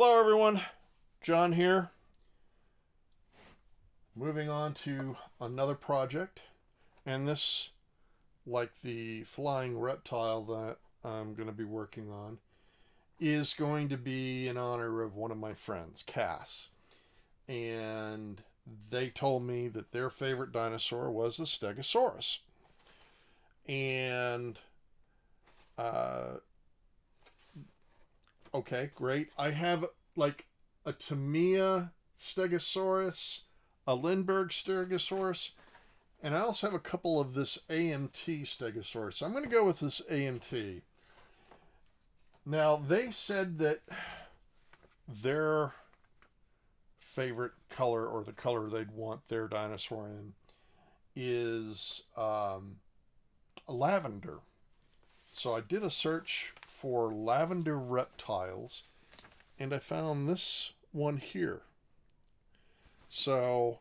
Hello everyone, John here. Moving on to another project, and this, like the flying reptile that I'm going to be working on, is going to be in honor of one of my friends, Cass. And they told me that their favorite dinosaur was the Stegosaurus. And, uh, okay, great. I have like a Tamiya Stegosaurus, a Lindbergh Stegosaurus, and I also have a couple of this AMT Stegosaurus. So I'm going to go with this AMT. Now, they said that their favorite color, or the color they'd want their dinosaur in, is lavender. So I did a search for lavender reptiles, and I found this one here. So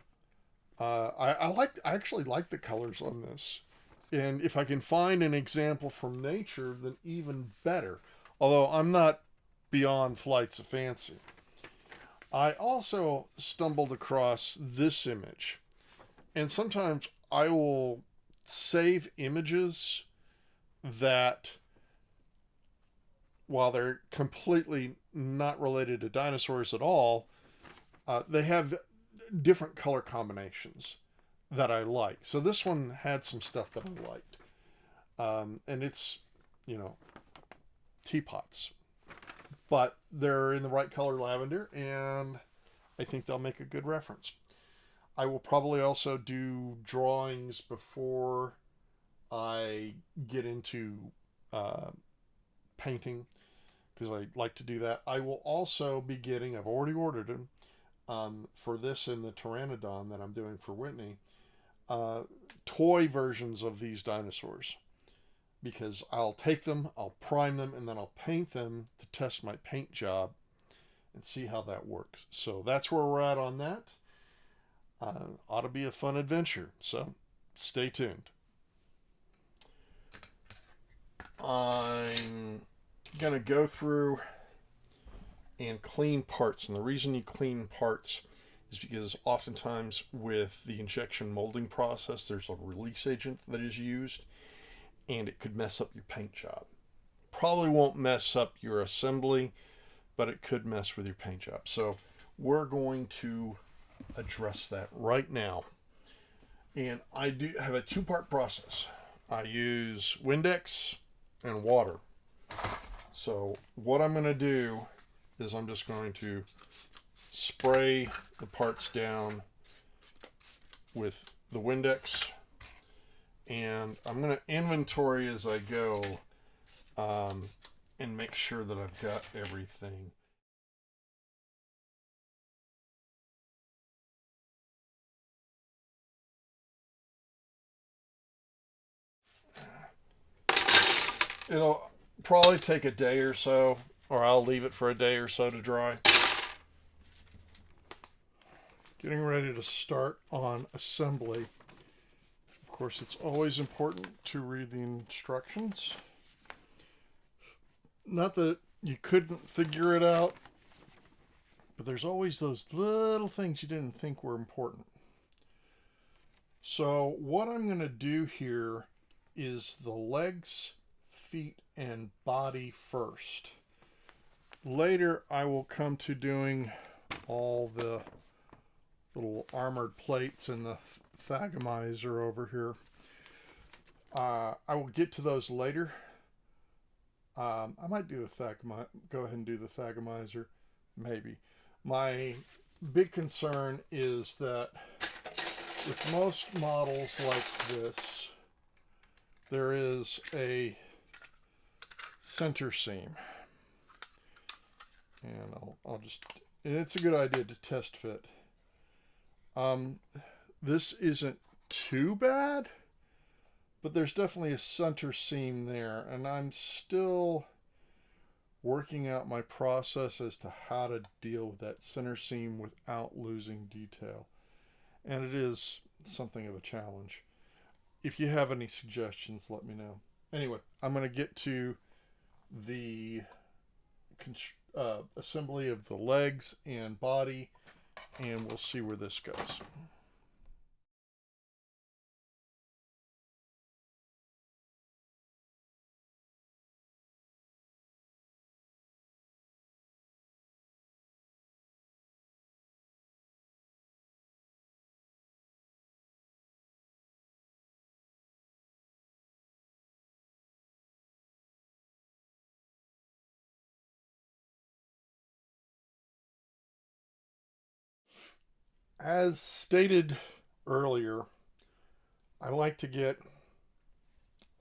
I actually like the colors on this, and if I can find an example from nature, then even better. Although I'm not beyond flights of fancy. I also stumbled across this image, and sometimes I will save images that, while they're completely not related to dinosaurs at all, they have different color combinations that I like. So this one had some stuff that I liked. And it's, teapots. But they're in the right color lavender, and I think they'll make a good reference. I will probably also do drawings before I get into painting, because I like to do that. I will also be getting, I've already ordered them, for this and the Pteranodon that I'm doing for Whitney, toy versions of these dinosaurs. Because I'll take them, I'll prime them, and then I'll paint them to test my paint job and see how that works. So that's where we're at on that. Ought to be a fun adventure, so stay tuned. I'm going to go through and clean parts. And the reason you clean parts is because oftentimes with the injection molding process, there's a release agent that is used, and it could mess up your paint job. Probably won't mess up your assembly, but it could mess with your paint job. So we're going to address that right now. And I do have a two-part process. I use Windex and water. So what I'm going to do is I'm just going to spray the parts down with the Windex, and I'm going to inventory as I go, and make sure that I've got everything. It'll probably take a day or so, or I'll leave it for a day or so to dry. Getting ready to start on assembly. Of course, it's always important to read the instructions. Not that you couldn't figure it out, but there's always those little things you didn't think were important. So what I'm going to do here is the legs, feet, and body first. Later, I will come to doing all the little armored plates and the thagomizer over here. I will get to those later. I might do go ahead and do the thagomizer, maybe. My big concern is that with most models like this, there is a center seam. And and it's a good idea to test fit. This isn't too bad, but there's definitely a center seam there, and I'm still working out my process as to how to deal with that center seam without losing detail. And it is something of a challenge. If you have any suggestions, let me know. Anyway, I'm going to get to the assembly of the legs and body, and we'll see where this goes. As stated earlier, I like to get,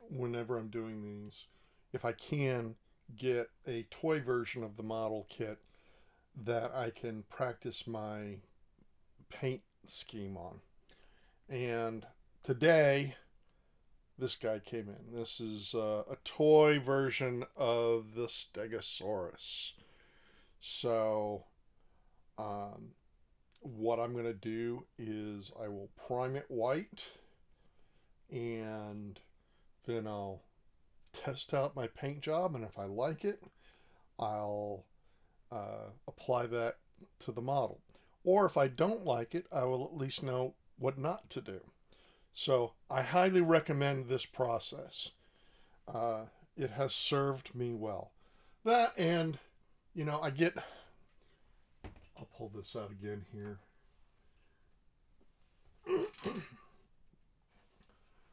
whenever I'm doing these, if I can, get a toy version of the model kit that I can practice my paint scheme on. And today, this guy came in. This is a toy version of the Stegosaurus. So, um, what I'm going to do is I will prime it white, and then I'll test out my paint job, and if I like it, I'll apply that to the model. Or if I don't like it, I will at least know what not to do. So I highly recommend this process. It has served me well. That, and, I get, I'll pull this out again here.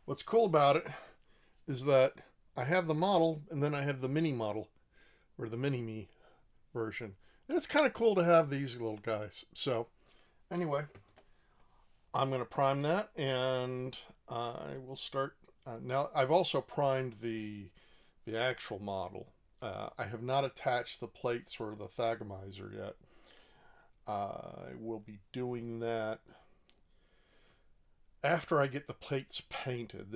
What's cool about it is that I have the model, and then I have the mini model, or the mini me version. And it's kind of cool to have these little guys. So, anyway, I'm going to prime that, and I will start. Now, I've also primed the actual model. I have not attached the plates or the thagomizer yet. I will be doing that after I get the plates painted.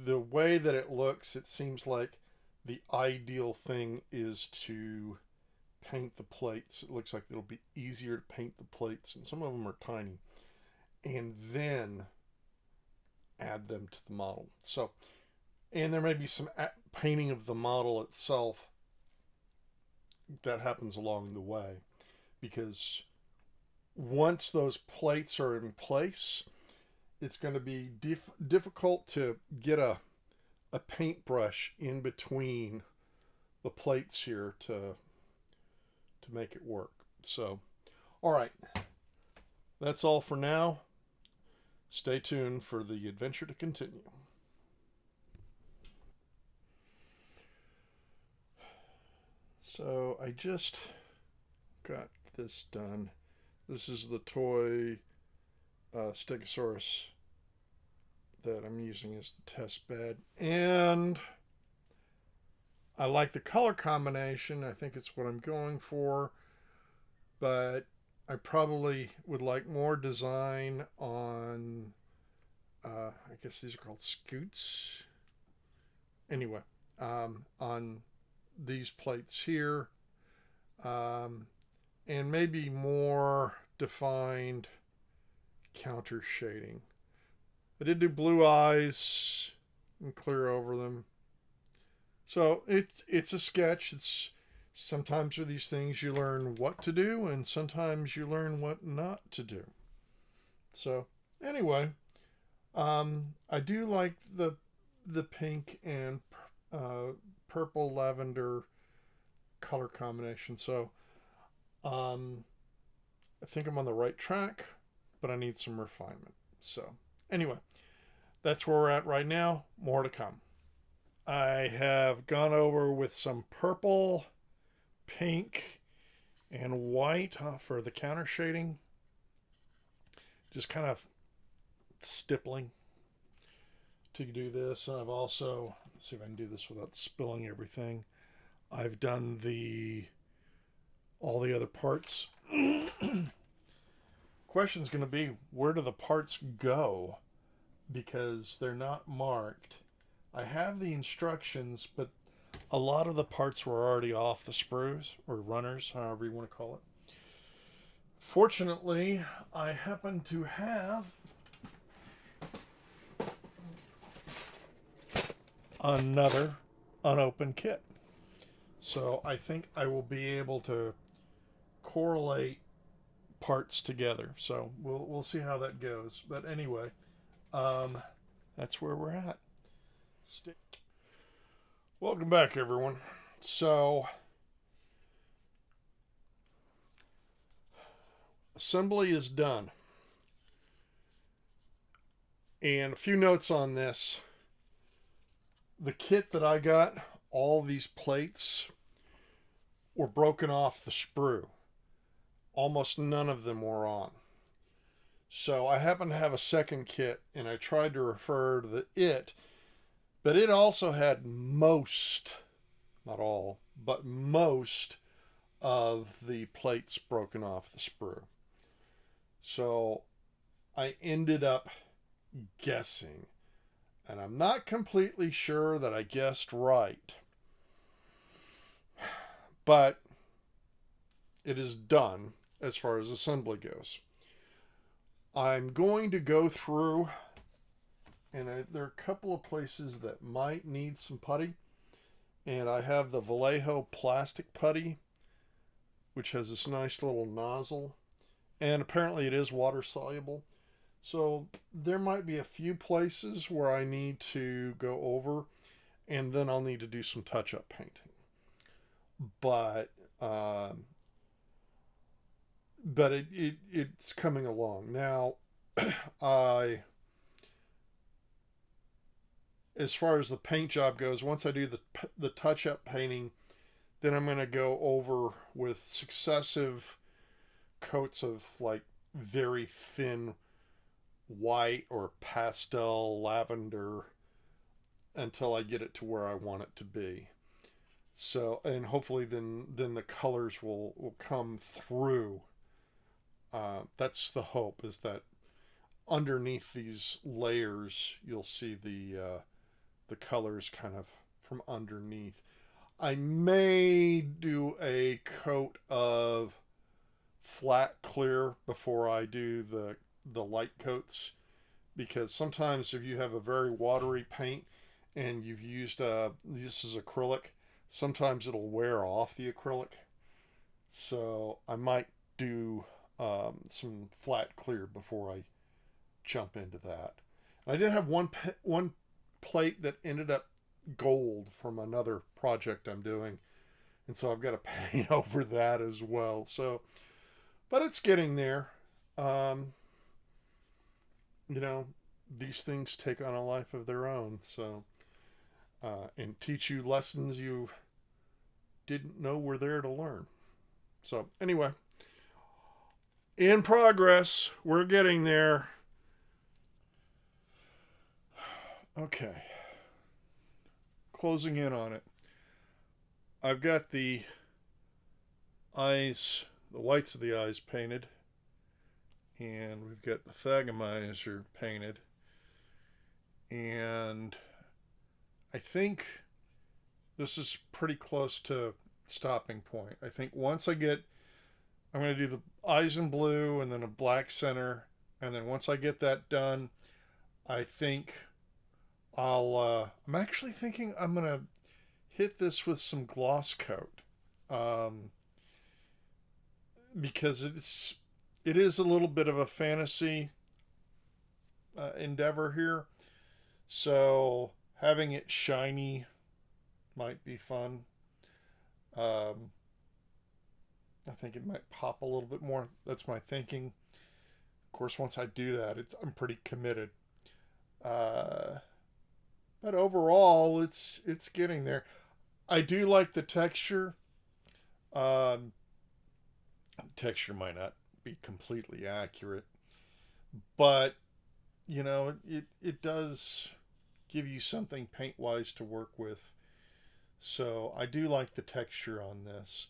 The way that it looks, it seems like the ideal thing is to paint the plates. It looks like it'll be easier to paint the plates, and some of them are tiny, and then add them to the model. So, and there may be some painting of the model itself that happens along the way, because once those plates are in place, it's going to be difficult to get a paintbrush in between the plates here to make it work. So, all right, that's all for now. Stay tuned for the adventure to continue. So I just got this done. This is the toy Stegosaurus that I'm using as the test bed, and I like the color combination. I think it's what I'm going for, but I probably would like more design on, I guess these are called scoots. Anyway, on these plates here, and maybe more defined counter shading. I did do blue eyes and clear over them. So it's a sketch. It's sometimes with these things you learn what to do, and sometimes you learn what not to do. So anyway, I do like the pink and purple lavender color combination. So I think I'm on the right track, but I need some refinement. So anyway, that's where we're at right now. More to come. I have gone over with some purple, pink, and white for the counter shading. Just kind of stippling to do this. And I've also, let's see if I can do this without spilling everything. I've done all the other parts. Question's going to be, where do the parts go? Because they're not marked. I have the instructions, but a lot of the parts were already off the sprues, or runners, however you want to call it. Fortunately, I happen to have another unopened kit. So I think I will be able to correlate parts together. So we'll see how that goes. But anyway, that's where we're at. Welcome back, everyone. So assembly is done. And a few notes on this. The kit that I got, all these plates were broken off the sprue. Almost none of them were on. So I happen to have a second kit, and I tried to refer to it, but it also had most, not all, but most of the plates broken off the sprue. So I ended up guessing, and I'm not completely sure that I guessed right, but it is done as far as assembly goes. I'm going to go through, and there are a couple of places that might need some putty, and I have the Vallejo plastic putty, which has this nice little nozzle, and apparently it is water soluble. So there might be a few places where I need to go over, and then I'll need to do some touch-up painting. But it's coming along now. As far as the paint job goes, once I do the touch-up painting, then I'm going to go over with successive coats of like very thin white or pastel lavender until I get it to where I want it to be. So, and hopefully then the colors will come through. That's the hope, is that underneath these layers you'll see the colors kind of from underneath. I may do a coat of flat clear before I do the light coats, because sometimes if you have a very watery paint and you've used this is acrylic, sometimes it'll wear off the acrylic. So I might do some flat clear before I jump into that. I did have one plate that ended up gold from another project I'm doing, and so I've got to paint over that as well. So, but it's getting there. These things take on a life of their own, so and teach you lessons you didn't know were there to learn. So anyway, in progress, we're getting there. Okay, closing in on it. I've got the eyes, the whites of the eyes painted, and we've got the thagomizer painted, and I think this is pretty close to stopping point. I think once I'm going to do the eyes in blue and then a black center, and then once I get that done, I think I'm actually thinking I'm going to hit this with some gloss coat, because it is a little bit of a fantasy endeavor here, so having it shiny might be fun. I think it might pop a little bit more. That's my thinking. Of course, once I do that, I'm pretty committed. But overall, it's getting there. I do like the texture. Texture might not be completely accurate, but it does give you something paint wise to work with. So I do like the texture on this.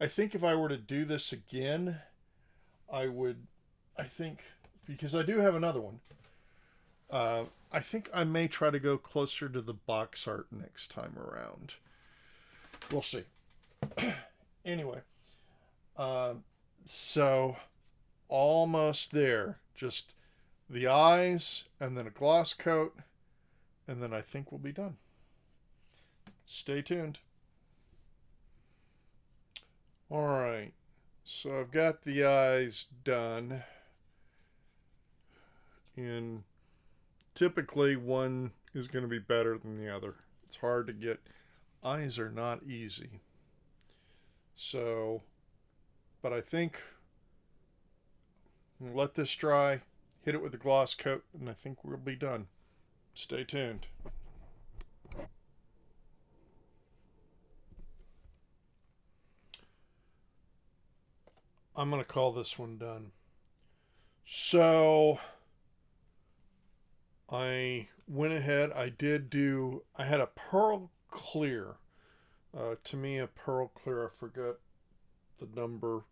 I think if I were to do this again, because I do have another one, I think I may try to go closer to the box art next time around. We'll see. Anyway, so almost there. Just the eyes and then a gloss coat, and then I think we'll be done. Stay tuned. All right. So I've got the eyes done, and typically one is going to be better than the other. It's hard to get. Eyes are not easy. So, but I think let this dry, hit it with a gloss coat, and I think we'll be done. Stay tuned. I'm going to call this one done. So I went ahead, I had a pearl clear. To me, a pearl clear, I forgot the number,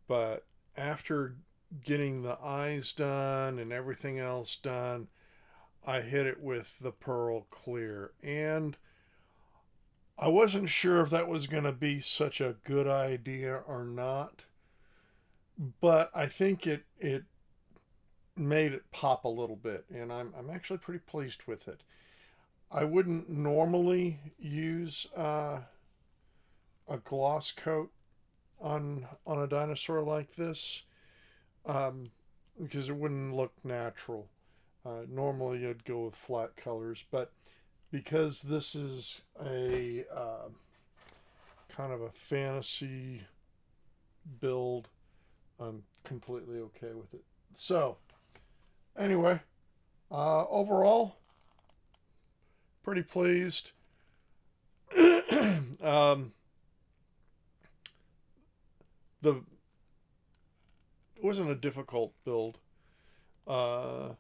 but after getting the eyes done and everything else done, I hit it with the pearl clear. And I wasn't sure if that was going to be such a good idea or not, but I think it made it pop a little bit, and I'm actually pretty pleased with it. I wouldn't normally use a gloss coat on a dinosaur like this, because it wouldn't look natural. Normally, I'd go with flat colors, but because this is a kind of a fantasy build, I'm completely okay with it. So, anyway, overall, pretty pleased. The It wasn't a difficult build, but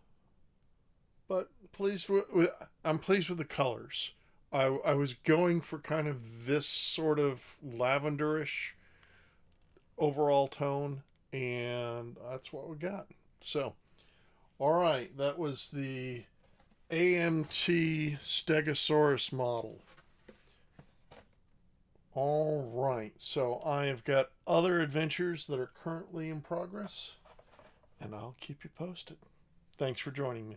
I'm pleased with the colors. I was going for kind of this sort of lavenderish overall tone, and that's what we got. So, all right, that was the AMT Stegosaurus model. All right, so I have got other adventures that are currently in progress, and I'll keep you posted. Thanks for joining me.